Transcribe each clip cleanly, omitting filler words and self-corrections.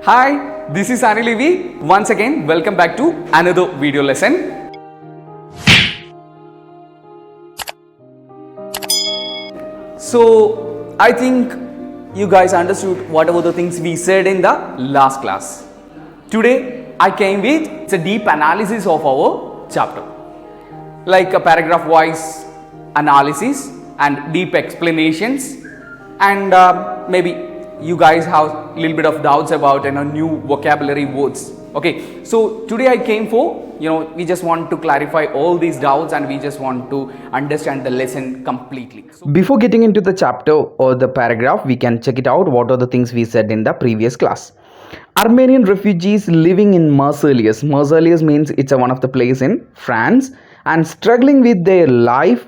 Hi, this is Anil Levi. Once again, welcome back to another video lesson. So, I think you guys understood whatever the things we said in the last class. Today, I came with a deep analysis of our chapter, like a paragraph wise analysis and deep explanations, and maybe you guys have a little bit of doubts about new vocabulary words. Okay, so today I came for we just want to clarify all these doubts and we just want to understand the lesson completely. So, before getting into the chapter or the paragraph, we can check it out what are the things we said in the previous class. Armenian refugees living in Marseilles. Marseilles means it's one of the place in France and struggling with their life,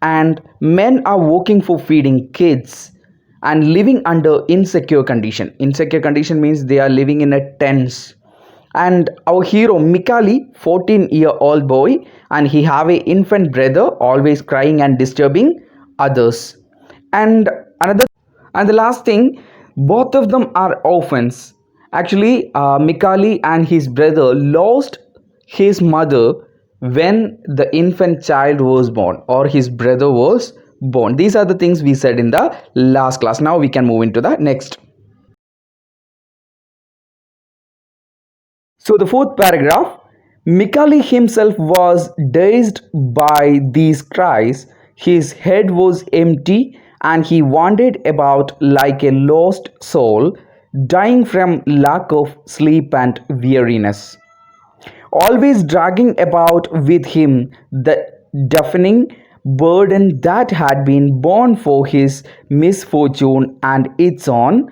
and men are working for feeding kids and living under insecure condition. Insecure condition means they are living in a tents. And our hero Mikhail, 14-year-old boy, and he have a infant brother always crying and disturbing others. And the last thing, both of them are orphans. Actually, Mikhail and his brother lost his mother when the infant child was born, or his brother was born. These are the things we said in the last class. Now we can move into the next. So the fourth paragraph, Mikhail himself was dazed by these cries. His head was empty and he wandered about like a lost soul, dying from lack of sleep and weariness. Always dragging about with him the deafening burden that had been borne for his misfortune and its own,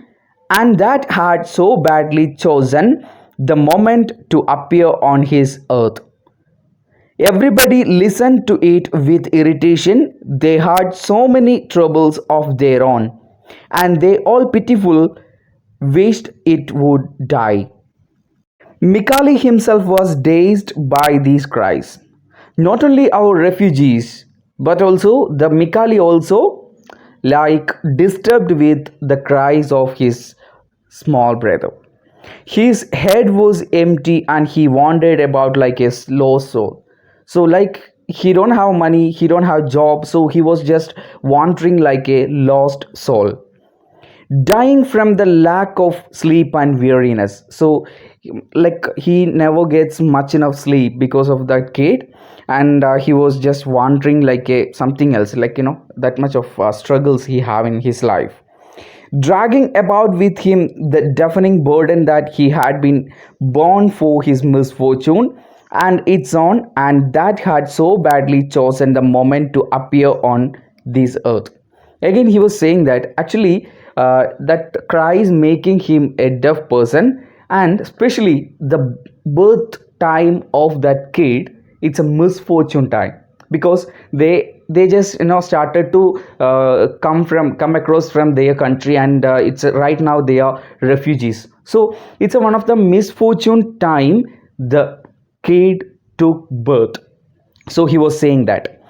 and that had so badly chosen the moment to appear on his earth. Everybody listened to it with irritation. They had so many troubles of their own, and they all pitiful wished it would die. Mikhail himself was dazed by these cries. Not only our refugees, but also the Mikhail also disturbed with the cries of his small brother. His head was empty and he wandered about like a lost soul. So he don't have money, he don't have job, so he was just wandering like a lost soul, dying from the lack of sleep and weariness. So he never gets much enough sleep because of that kid, and he was just wandering like a something else, that much of struggles he have in his life, dragging about with him the deafening burden that he had been born for his misfortune and its own, and that had so badly chosen the moment to appear on this earth. Again, he was saying that actually that cry is making him a deaf person, and especially the birth time of that kid, it's a misfortune time, because they just started to come across from their country, and it's right now they are refugees. So it's one of the misfortune time the kid took birth. So he was saying that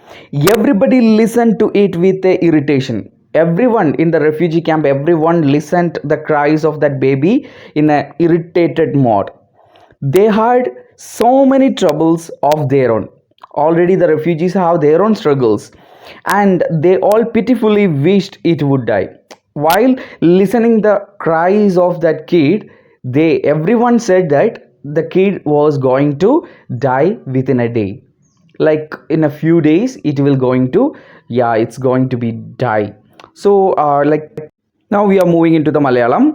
everybody listened to it with irritation. Everyone in the refugee camp, everyone listened the cries of that baby in an irritated mode. They had so many troubles of their own. Already the refugees have their own struggles, and they all pitifully wished it would die. While listening the cries of that kid, everyone said that the kid was going to die within a day. Like in a few days it will going to, it's going to be die. So now we are moving into the Malayalam.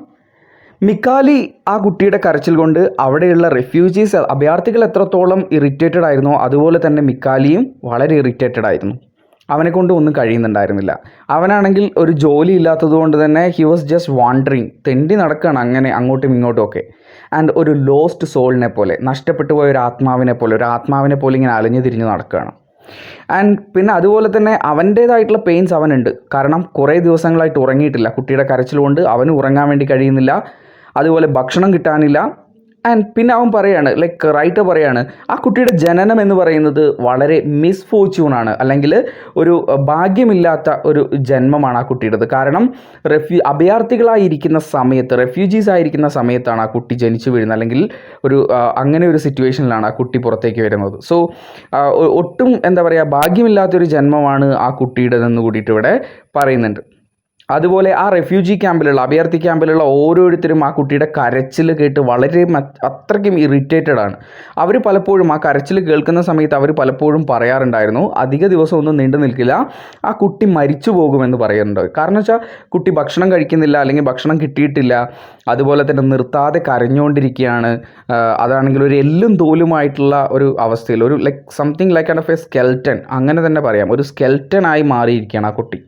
മിക്കാലി ആ കുട്ടിയുടെ കരച്ചിൽ കൊണ്ട് അവിടെയുള്ള refugees അഭയാർത്ഥികൾ എത്രത്തോളം irritated ആയിരുന്നോ അതുപോലെ തന്നെ മിക്കാലിയും വളരെ ഇറിറ്റേറ്റഡ് ആയിരുന്നു. അവനെ കൊണ്ട് ഒന്നും കഴിയുന്നുണ്ടായിരുന്നില്ല. അവനാണെങ്കിൽ ഒരു ജോലി ഇല്ലാത്തത് കൊണ്ട് തന്നെ ഹി വാസ് ജസ്റ്റ് വാണ്ടറിങ്, തെണ്ടി നടക്കുകയാണ് അങ്ങനെ അങ്ങോട്ടും ഇങ്ങോട്ടും ഒക്കെ. ആൻഡ് ഒരു ലോസ്റ്റ് സോളിനെ പോലെ, നഷ്ടപ്പെട്ടു പോയ ഒരു ആത്മാവിനെ പോലെ ഇങ്ങനെ അലഞ്ഞു തിരിഞ്ഞ് നടക്കുകയാണ്. ആൻഡ് പിന്നെ അതുപോലെ തന്നെ അവൻ്റേതായിട്ടുള്ള പെയിൻസ് അവനുണ്ട്. കാരണം കുറേ ദിവസങ്ങളായിട്ട് ഉറങ്ങിയിട്ടില്ല. കുട്ടിയുടെ കരച്ചിൽ കൊണ്ട് അവന് ഉറങ്ങാൻ വേണ്ടി കഴിയുന്നില്ല. അതുപോലെ ഭക്ഷണം കിട്ടാനില്ല. ആൻഡ് പിന്നെ അവൻ പറയാണ്, ലൈക്ക് റൈറ്റർ പറയാണ്, ആ കുട്ടിയുടെ ജനനം എന്ന് പറയുന്നത് വളരെ മിസ്ഫോർച്യൂണാണ്, അല്ലെങ്കിൽ ഒരു ഭാഗ്യമില്ലാത്ത ഒരു ജന്മമാണ് ആ കുട്ടിയുടേത്. കാരണം അഭയാർത്ഥികളായിരിക്കുന്ന സമയത്ത്, റെഫ്യൂജീസ് ആയിരിക്കുന്ന സമയത്താണ് ആ കുട്ടി ജനിച്ചു വീഴുന്നത്, അല്ലെങ്കിൽ അങ്ങനെ ഒരു സിറ്റുവേഷനിലാണ് ആ കുട്ടി പുറത്തേക്ക് വരുന്നത്. സോ ഒട്ടും എന്താ പറയുക, ഭാഗ്യമില്ലാത്തൊരു ജന്മമാണ് ആ കുട്ടിയുടേതെന്ന് കൂടിയിട്ട് ഇവിടെ പറയുന്നുണ്ട്. അതുപോലെ ആ റെഫ്യൂജി ക്യാമ്പിലുള്ള, അഭയാർത്ഥി ക്യാമ്പിലുള്ള ഓരോരുത്തരും ആ കുട്ടിയുടെ കരച്ചിൽ കേട്ട് വളരെ അത്രയ്ക്കും ഇറിറ്റേറ്റഡ് ആണ്. അവർ പലപ്പോഴും ആ കരച്ചിൽ കേൾക്കുന്ന സമയത്ത് അവർ പലപ്പോഴും പറയാറുണ്ടായിരുന്നു, അധിക ദിവസമൊന്നും നീണ്ടു നിൽക്കില്ല, ആ കുട്ടി മരിച്ചു പോകുമെന്ന് പറയുന്നുണ്ട്. കാരണം വെച്ചാൽ കുട്ടി ഭക്ഷണം കഴിക്കുന്നില്ല, അല്ലെങ്കിൽ ഭക്ഷണം കിട്ടിയിട്ടില്ല, അതുപോലെ തന്നെ നിർത്താതെ കരഞ്ഞുകൊണ്ടിരിക്കുകയാണ്. അതാണെങ്കിൽ ഒരു എല്ലും തോലുമായിട്ടുള്ള ഒരു അവസ്ഥയിൽ, ഒരു like something like kind of A skeleton, അങ്ങനെ തന്നെ പറയാം, ഒരു സ്കെൽറ്റനായി മാറിയിരിക്കുകയാണ് ആ കുട്ടി.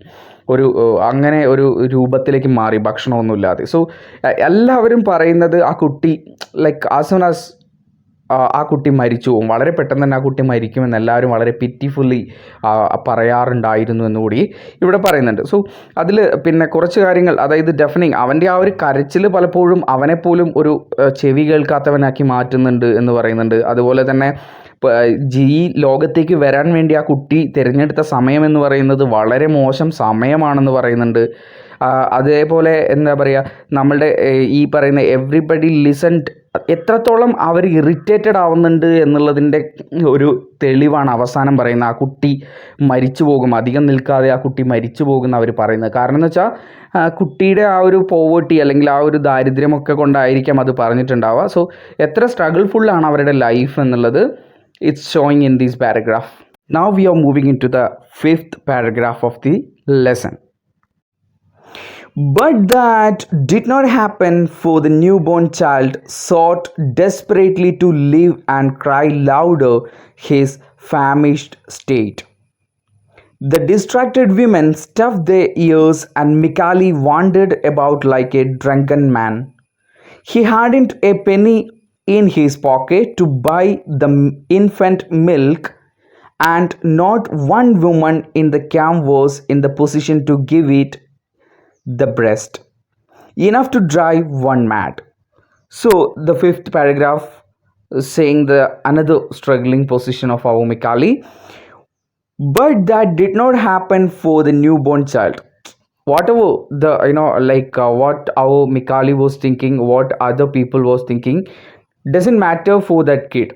അങ്ങനെ ഒരു രൂപത്തിലേക്ക് മാറി, ഭക്ഷണമൊന്നുമില്ലാതെ. സോ എല്ലാവരും പറയുന്നത് ആ കുട്ടി ലൈക്ക് ആസ് സൂൺ ആസ് ആ കുട്ടി മരിച്ചു പോകും, വളരെ പെട്ടെന്ന് തന്നെ ആ കുട്ടി മരിക്കുമെന്ന് എല്ലാവരും വളരെ പിറ്റിഫുള്ളി പറയാറുണ്ടായിരുന്നു എന്നുകൂടി ഇവിടെ പറയുന്നുണ്ട്. സോ അതിൽ പിന്നെ കുറച്ച് കാര്യങ്ങൾ, അതായത് ഡെഫനിങ്, അവൻ്റെ ആ ഒരു കരച്ചിൽ പലപ്പോഴും അവനെപ്പോലും ഒരു ചെവി കേൾക്കാത്തവനാക്കി മാറ്റുന്നുണ്ട് എന്ന് പറയുന്നുണ്ട്. അതുപോലെ തന്നെ ഈ ലോകത്തേക്ക് വരാൻ വേണ്ടി ആ കുട്ടി തിരഞ്ഞെടുത്ത സമയം എന്ന് പറയുന്നത് വളരെ മോശം സമയമാണെന്ന് പറയുന്നുണ്ട്. അതേപോലെ എന്താ പറയുക, നമ്മളുടെ ഈ പറയുന്ന എവ്രിബഡി ലിസൺഡ്, എത്രത്തോളം അവർ ഇറിറ്റേറ്റഡ് ആവുന്നുണ്ട് എന്നുള്ളതിൻ്റെ ഒരു തെളിവാണ് അവസാനം പറയുന്നത്. ആ കുട്ടി മരിച്ചു പോകും, അധികം നിൽക്കാതെ ആ കുട്ടി മരിച്ചു പോകുമെന്ന് അവർ പറയുന്നത്. കാരണം എന്ന് വെച്ചാൽ കുട്ടിയുടെ ആ ഒരു പോവേർട്ടി, അല്ലെങ്കിൽ ആ ഒരു ദാരിദ്ര്യമൊക്കെ കൊണ്ടായിരിക്കാം അത് പറഞ്ഞിട്ടുണ്ടാവുക. സോ എത്ര സ്ട്രഗിൾഫുള്ളാണ് അവരുടെ ലൈഫ് എന്നുള്ളത് it's showing in this paragraph. Now we are moving into the fifth paragraph of the lesson. But that did not happen, for the newborn child sought desperately to live and cry louder his famished state. The distracted women stuffed their ears, and Mikali wandered about like a drunken man. He hadn't a penny in his pocket to buy the infant milk, and not one woman in the camp was in the position to give it the breast, enough to drive one mad. So the fifth paragraph is saying the another struggling position of our Mikali. But that did not happen for the newborn child. Whatever the what our Mikali was thinking, what other people was thinking, doesn't matter for that kid.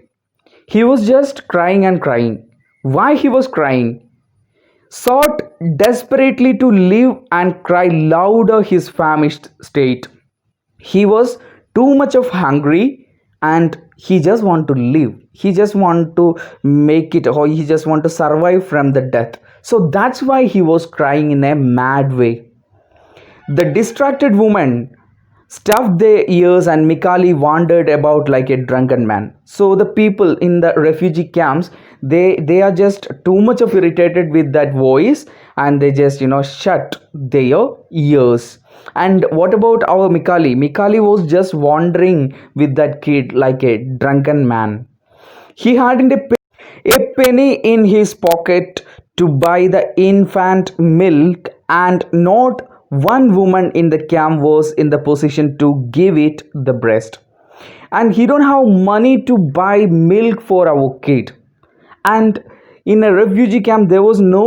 He was just crying and crying. Why he was crying? Sought desperately to live and cry louder his famished state. He was too much of hungry, and he just want to live. He just want to make it, or he just want to survive from the death. So that's why he was crying in a mad way. The distracted woman stuffed their ears, and Mikali wandered about like a drunken man. So the people in the refugee camps, they are just too much of irritated with that voice, and they just shut their ears. And what about our Mikali? Mikali was just wandering with that kid like a drunken man. He hadn't a penny in his pocket to buy the infant milk, and not one woman in the camp was in the position to give it the breast. And he don't have money to buy milk for our kid. And in a refugee camp, there was no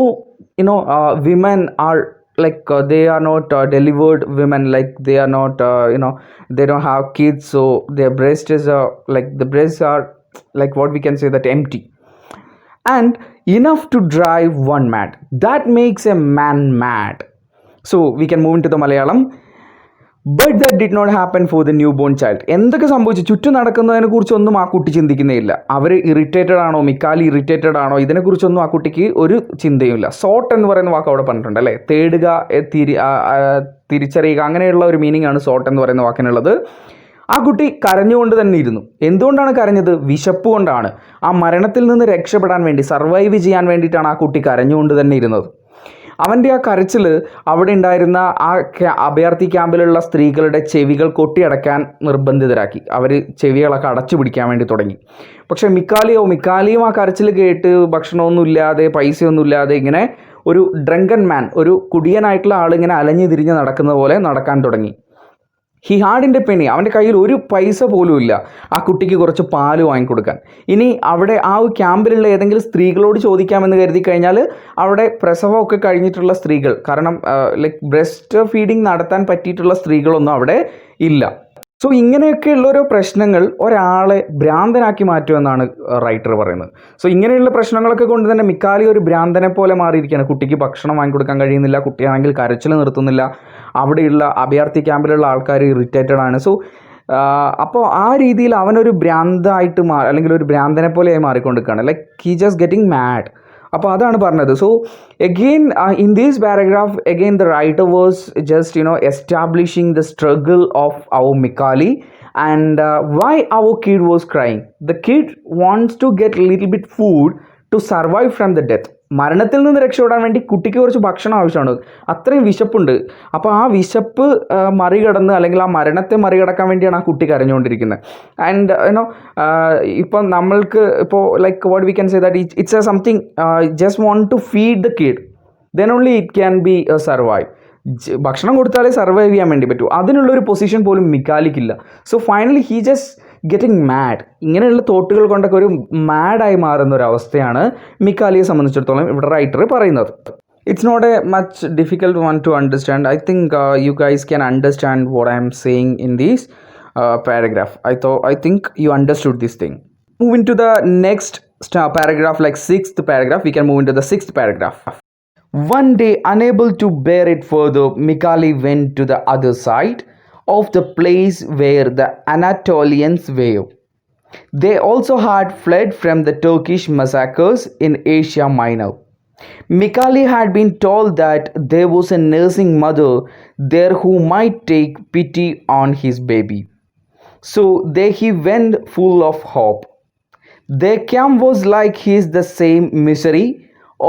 women are like they are not delivered women, like they are not they don't have kids, so their breast is like the breasts are like what we can say that empty, and enough to drive one mad. That makes a man mad. So we can move into the Malayalam. But that did not happen for the newborn child. എന്തൊക്കെ സംഭവിച്ചു, ചുറ്റും നടക്കുന്നതിനെ കുറിച്ചൊന്നും ആ കുട്ടി ചിന്തിക്കുന്നേയില്ല. അവർ irritated ആണോ, മിക്കാലി irritated ആണോ, ഇതിനെക്കുറിച്ചൊന്നും ആ കുട്ടിക്ക് ഒരു ചിന്തയുമില്ല. സോട്ട് എന്ന് പറയുന്ന വാക്ക് അവിടെ പറഞ്ഞിട്ടുണ്ട് അല്ലേ, തേടുക, തിരിച്ചറിയുക, അങ്ങനെയുള്ള ഒരു മീനിങ് ആണ് സോട്ട് എന്ന് പറയുന്ന വാക്കിനുള്ളത്. ആ കുട്ടി കരഞ്ഞുകൊണ്ട് തന്നെ ഇരുന്നു. എന്തുകൊണ്ടാണ് കരഞ്ഞത്? വിശപ്പ് കൊണ്ടാണ്. ആ മരണത്തിൽ നിന്ന് രക്ഷപ്പെടാൻ വേണ്ടി, സർവൈവ് ചെയ്യാൻ വേണ്ടിയിട്ടാണ് ആ കുട്ടി കരഞ്ഞുകൊണ്ട് തന്നെ ഇരുന്നത്. അവൻ്റെ ആ കരച്ചിൽ അവിടെ ഉണ്ടായിരുന്ന ആ അഭയാർത്ഥി ക്യാമ്പിലുള്ള സ്ത്രീകളുടെ ചെവികൾ കൊട്ടിയടക്കാൻ നിർബന്ധിതരാക്കി. അവർ ചെവികളൊക്കെ അടച്ചു പിടിക്കാൻ വേണ്ടി തുടങ്ങി. പക്ഷേ മിക്കാലിയും ആ കരച്ചിൽ കേട്ട് ഭക്ഷണമൊന്നുമില്ലാതെ, പൈസയൊന്നുമില്ലാതെ, ഇങ്ങനെ ഒരു ഡ്രങ്കൻ മാൻ, ഒരു കുടിയനായിട്ടുള്ള ആളിങ്ങനെ അലഞ്ഞു തിരിഞ്ഞ് നടക്കുന്ന പോലെ നടക്കാൻ തുടങ്ങി. ഹി ഹാഡിൻ്റെ പെനി, അവൻ്റെ കയ്യിൽ ഒരു പൈസ പോലും ഇല്ല ആ കുട്ടിക്ക് കുറച്ച് പാല് വാങ്ങിക്കൊടുക്കാൻ. ഇനി അവിടെ ആ ക്യാമ്പിലുള്ള ഏതെങ്കിലും സ്ത്രീകളോട് ചോദിക്കാമെന്ന് കരുതി കഴിഞ്ഞാൽ അവിടെ പ്രസവമൊക്കെ കഴിഞ്ഞിട്ടുള്ള സ്ത്രീകൾ, കാരണം ലൈക്ക് ബ്രസ്റ്റ് ഫീഡിങ് നടത്താൻ പറ്റിയിട്ടുള്ള സ്ത്രീകളൊന്നും അവിടെ ഇല്ല. സോ ഇങ്ങനെയൊക്കെയുള്ള ഓരോ പ്രശ്നങ്ങൾ ഒരാളെ ഭ്രാന്തനാക്കി മാറ്റുമെന്നാണ് റൈറ്റർ പറയുന്നത്. സോ ഇങ്ങനെയുള്ള പ്രശ്നങ്ങളൊക്കെ കൊണ്ട് തന്നെ മിക്കാലി ഒരു ഭ്രാന്തനെ പോലെ മാറിയിരിക്കുകയാണ്. കുട്ടിക്ക് ഭക്ഷണം വാങ്ങിക്കൊടുക്കാൻ കഴിയുന്നില്ല, കുട്ടിയാണെങ്കിൽ കരച്ചിൽ നിർത്തുന്നില്ല, അവിടെയുള്ള അഭയാർത്ഥി ക്യാമ്പിലുള്ള ആൾക്കാർ ഇറിറ്റേറ്റഡ് ആണ്. സോ അപ്പോൾ ആ രീതിയിൽ അവനൊരു ഭ്രാന്തായിട്ട് അല്ലെങ്കിൽ ഒരു ഭ്രാന്തനെ പോലെയായി മാറിക്കൊണ്ടിരിക്കുകയാണ്. Like he just getting mad. അപ്പോൾ അതാണ് പറഞ്ഞത്. So again in this paragraph again the writer was just establishing the struggle of our Mikali and why our kid was crying. The kid wants to get a little bit food to survive from the death. മരണത്തിൽ നിന്ന് രക്ഷപ്പെടാൻ വേണ്ടി കുട്ടിക്ക് കുറച്ച് ഭക്ഷണം ആവശ്യമാണ്, അത്രയും വിശപ്പുണ്ട്. അപ്പോൾ ആ വിശപ്പ് മറികടന്ന് അല്ലെങ്കിൽ ആ മരണത്തെ മറികടക്കാൻ വേണ്ടിയാണ് ആ കുട്ടി കരഞ്ഞുകൊണ്ടിരിക്കുന്നത്. ആൻഡ് ഇപ്പം നമ്മൾക്ക് ഇപ്പോൾ like what we can say that it's a something just want to feed the kid, then only it can be survive. ഭക്ഷണം കൊടുത്താലേ സർവൈവ് ചെയ്യാൻ വേണ്ടി പറ്റൂ. അതിനുള്ളൊരു പൊസിഷൻ പോലും മിക്കാലിക്കില്ല. So finally he just getting mad. ഇങ്ങനെയുള്ള തോട്ടുകൾ കൊണ്ടൊക്കെ ഒരു മാഡായി മാറുന്ന ഒരു അവസ്ഥയാണ് മിക്കാലിയെ സംബന്ധിച്ചിടത്തോളം ഇവിടെ റൈറ്റർ പറയുന്നത്. It's not a much difficult one to understand. I think you guys can understand what I am saying in this paragraph. I think you understood this thing. Move into the next paragraph, like sixth paragraph. We can move into the sixth paragraph. One day, unable to bear it further, Mikali went to the other side of the place where the Anatolians were. They also had fled from the Turkish massacres in Asia Minor. Mikali had been told that there was a nursing mother there who might take pity on his baby. So there he went full of hope. Their camp was like his, the same misery.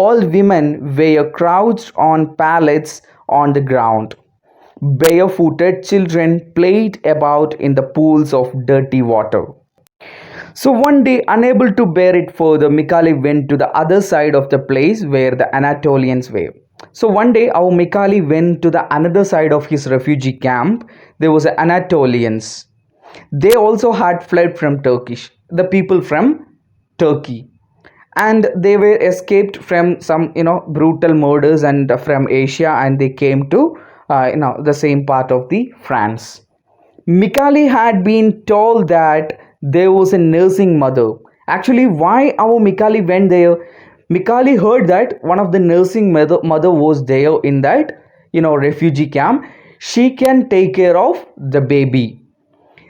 All women were crouched on pallets on the ground. Barefooted children played about in the pools of dirty water. So one day, unable to bear it further, Mikali went to the other side of the place where the Anatolians were. So one day, our Mikali went to the another side of his refugee camp. There was Anatolians. They also had fled from Turkish, the people from Turkey. And they were escaped from some brutal murders and from Asia, and they came to the same part of the France. Mikali had been told that there was a nursing mother. Actually, why our Mikali went there? Mikali heard that one of the nursing mother was there in that refugee camp. She can take care of the baby.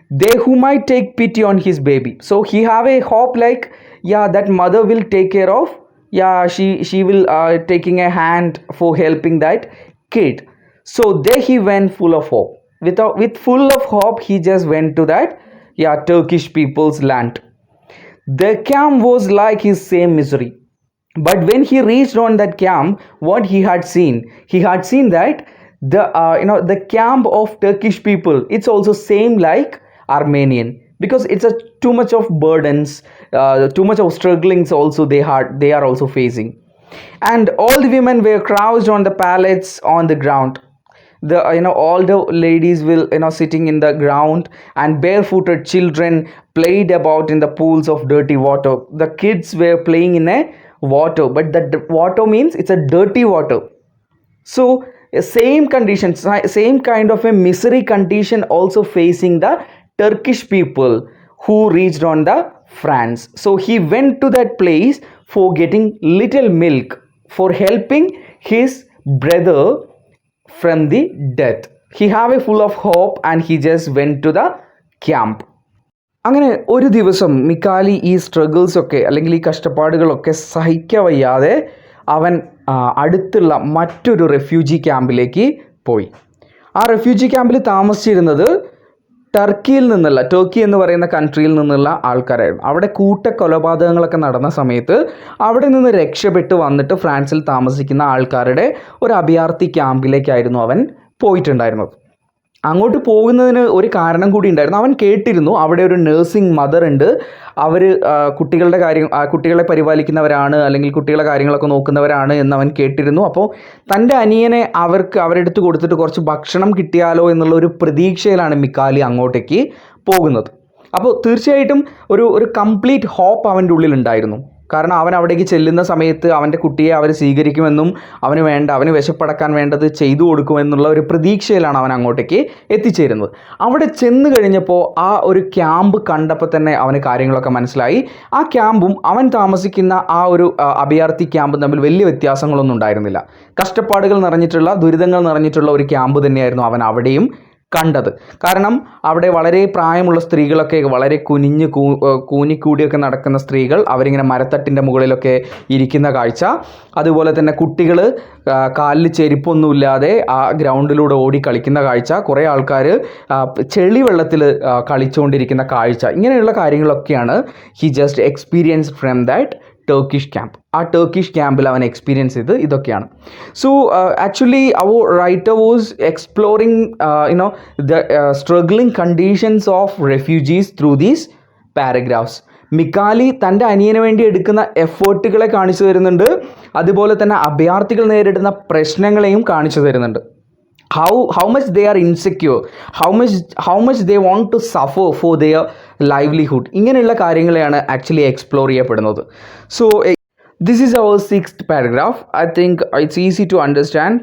They who might take pity on his baby. So he have a hope like, yeah, that mother will take care of, yeah, she will taking a hand for helping that kid. So there he went full of hope. With full of hope, he just went to that Turkish people's land. The camp was like his same misery. But when he reached on that camp, what he had seen that the camp of Turkish people, it's also same like Armenian, because it's too much of burdens, too much of strugglings also they are also facing. And all the women were crouched on the pallets on the ground. All the ladies will sitting in the ground, and barefooted children played about in the pools of dirty water. The kids were playing in a water, but that water means it's a dirty water. So same conditions, same kind of a misery condition also facing the Turkish people who reached on the France. So he went to that place for getting little milk, for helping his brother from the death. He have a full of hope, and he just went to the camp. അങ്ങനെ ഒരു ദിവസം മിക്കാലി ഈ struggles ഒക്കെ അല്ലെങ്കിൽ ഈ കഷ്ടപ്പാടുകളൊക്കെ സഹിക്കവയ്യാതെ അവൻ അടുത്തുള്ള മറ്റൊരു റെഫ്യൂജി ക്യാമ്പിലേക്ക് പോയി. ആ റെഫ്യൂജി ക്യാമ്പിൽ താമസിച്ചിരുന്നത് ടർക്കി എന്ന് പറയുന്ന കൺട്രിയിൽ നിന്നുള്ള ആൾക്കാരായിരുന്നു. അവിടെ കൊലപാതകങ്ങളൊക്കെ നടന്ന സമയത്ത് അവിടെ നിന്ന് രക്ഷപ്പെട്ട് വന്നിട്ട് ഫ്രാൻസിൽ താമസിക്കുന്ന ആൾക്കാരുടെ ഒരു അഭയാർത്ഥി ക്യാമ്പിലേക്കായിരുന്നു അവൻ പോയിട്ടുണ്ടായിരുന്നത്. അങ്ങോട്ട് പോകുന്നതിന് ഒരു കാരണം കൂടി ഉണ്ടായിരുന്നു. അവൻ കേട്ടിരുന്നു അവിടെ ഒരു നേഴ്സിംഗ് മദർ ഉണ്ട്, അവർ കുട്ടികളെ പരിപാലിക്കുന്നവരാണ്, അല്ലെങ്കിൽ കുട്ടികളെ കാര്യങ്ങളൊക്കെ നോക്കുന്നവരാണ് എന്ന് അവൻ കേട്ടിരുന്നു. അപ്പോൾ തൻ്റെ അനിയനെ അവരെടുത്ത് കൊടുത്തിട്ട് കുറച്ച് ഭക്ഷണം കിട്ടിയാലോ എന്നുള്ള ഒരു പ്രതീക്ഷയിലാണ് മിക്കാലി അങ്ങോട്ടേക്ക് പോകുന്നത്. അപ്പോൾ തീർച്ചയായിട്ടും ഒരു കംപ്ലീറ്റ് ഹോപ്പ് അവൻ്റെ ഉള്ളിലുണ്ടായിരുന്നു. കാരണം അവൻ അവിടേക്ക് ചെല്ലുന്ന സമയത്ത് അവൻ്റെ കുട്ടിയെ അവർ സ്വീകരിക്കുമെന്നും അവന് വിശപ്പടക്കാൻ വേണ്ടത് ചെയ്തു കൊടുക്കുമെന്നുള്ള ഒരു പ്രതീക്ഷയിലാണ് അവൻ അങ്ങോട്ടേക്ക് എത്തിച്ചേരുന്നത്. അവിടെ ചെന്ന് കഴിഞ്ഞപ്പോൾ ആ ഒരു ക്യാമ്പ് കണ്ടപ്പോൾ തന്നെ അവന് കാര്യങ്ങളൊക്കെ മനസ്സിലായി. ആ ക്യാമ്പും അവൻ താമസിക്കുന്ന ആ ഒരു അഭയാർത്ഥി ക്യാമ്പും തമ്മിൽ വലിയ വ്യത്യാസങ്ങളൊന്നും ഉണ്ടായിരുന്നില്ല. കഷ്ടപ്പാടുകൾ നിറഞ്ഞിട്ടുള്ള, ദുരിതങ്ങൾ നിറഞ്ഞിട്ടുള്ള ഒരു ക്യാമ്പ് തന്നെയായിരുന്നു അവൻ അവിടെയും കണ്ടത്. കാരണം അവിടെ വളരെ പ്രായമുള്ള സ്ത്രീകളൊക്കെ, വളരെ കൂനിക്കൂടിയൊക്കെ നടക്കുന്ന സ്ത്രീകൾ, അവരിങ്ങനെ മരത്തട്ടിൻ്റെ മുകളിലൊക്കെ ഇരിക്കുന്ന കാഴ്ച, അതുപോലെ തന്നെ കുട്ടികൾ കാലിൽ ചെരുപ്പൊന്നുമില്ലാതെ ആ ഗ്രൗണ്ടിലൂടെ ഓടി കളിക്കുന്ന കാഴ്ച, കുറേ ആൾക്കാർ ചെളിവെള്ളത്തിൽ കളിച്ചുകൊണ്ടിരിക്കുന്ന കാഴ്ച, ഇങ്ങനെയുള്ള കാര്യങ്ങളൊക്കെയാണ് he just experience from that Turkish camp. ആ ടർക്കിഷ് ക്യാമ്പിൽ അവൻ എക്സ്പീരിയൻസ് ചെയ്ത് ഇതൊക്കെയാണ്. So actually our writer was exploring the struggling conditions of refugees through these paragraphs. Mikali തൻ്റെ അനിയന് വേണ്ടി എടുക്കുന്ന എഫേർട്ടുകളെ കാണിച്ചു തരുന്നുണ്ട്, അതുപോലെ തന്നെ അഭയാർത്ഥികൾ നേരിടുന്ന പ്രശ്നങ്ങളെയും കാണിച്ചു തരുന്നുണ്ട്. How much they are insecure, how much they want to suffer for their livelihood, ഇങ്ങനെയുള്ള കാര്യങ്ങളെയാണ് ആക്ച്വലി എക്സ്പ്ലോർ ചെയ്യപ്പെടുന്നത്. So this is our 6th paragraph. I think it's easy to understand.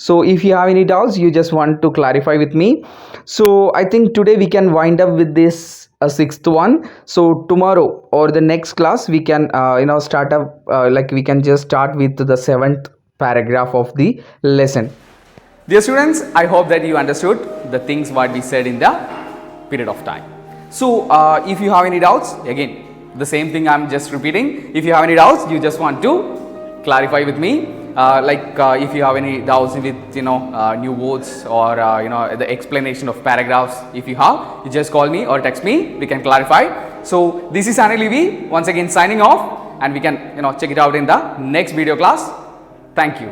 So if you have any doubts, you just want to clarify with me. So I think today we can wind up with this 6th one. So tomorrow or the next class we can start up we can just start with the 7th paragraph of the lesson. Dear students, I hope that you understood the things what we said in the period of time. So if you have any doubts, again the same thing I'm just repeating. If you have any doubts, you just want to clarify with me. If you have any doubts with new words or the explanation of paragraphs, if you have, you just call me or text me. We can clarify. So this is Anil Levi once again signing off, and we can check it out in the next video class. Thank you.